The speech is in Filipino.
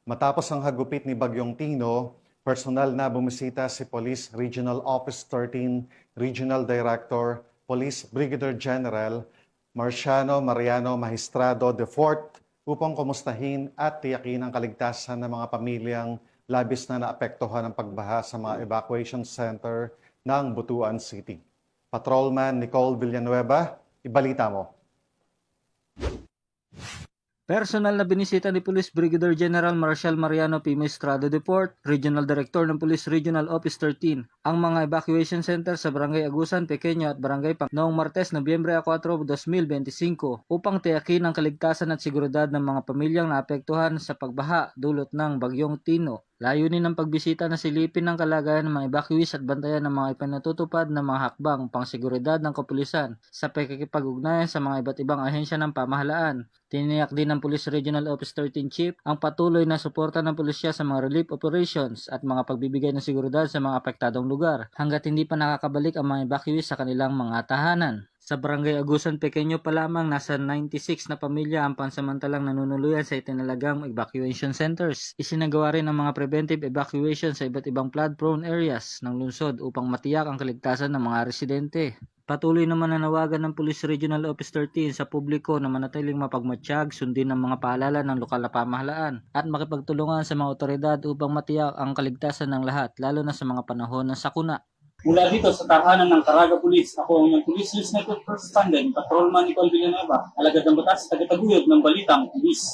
Matapos ang hagupit ni Bagyong Tino, personal na bumisita si Police Regional Office 13 Regional Director, Police Brigadier General Marciano Mariano Magistrado IV upang kumustahin at tiyakin ang kaligtasan ng mga pamilyang labis na naapektuhan ng pagbaha sa mga evacuation center ng Butuan City. Patrolman Nicole Villanueva, ibalita mo. Personal na binisita ni Police Brigadier General Marcial Mariano P. Maestrado IV, Regional Director ng Police Regional Office 13, ang mga evacuation center sa Barangay Agusan, Pequeño at Barangay Pang noong Martes, Nobyembre 4, 2025 upang tiyakin ang kaligtasan at seguridad ng mga pamilyang naapektuhan sa pagbaha dulot ng Bagyong Tino. Layunin ng pagbisita na silipin ng kalagayan ng mga evacuees at bantayan ng mga ipinatutupad ng mga hakbang pangseguridad ng kapulisan sa pakikipag-ugnayan sa mga iba't ibang ahensya ng pamahalaan. Tiniyak din ng Police Regional Office 13 Chief ang patuloy na suporta ng pulisya sa mga relief operations at mga pagbibigay ng seguridad sa mga apektadong lugar hanggat hindi pa nakakabalik ang mga evacuees sa kanilang mga tahanan. Sa Barangay Agusan, Pequeño pa lamang nasa 96 na pamilya ang pansamantalang nanunuluyan sa itinalagang evacuation centers. Isinagawa rin ang mga preventive evacuation sa iba't ibang flood-prone areas ng lungsod upang matiyak ang kaligtasan ng mga residente. Patuloy naman nanawagan ng Police Regional Office 13 sa publiko na manatiling mapagmatsyag, sundin ang mga paalala ng lokal na pamahalaan at makipagtulungan sa mga otoridad upang matiyak ang kaligtasan ng lahat, lalo na sa mga panahon ng sakuna. Mula dito sa tahanan ng Caraga Police, ako ang Police News Network First Respondent, Patrolman Nicole Villanueva, alagad ng batas, tagataguyod ng Balitang Police.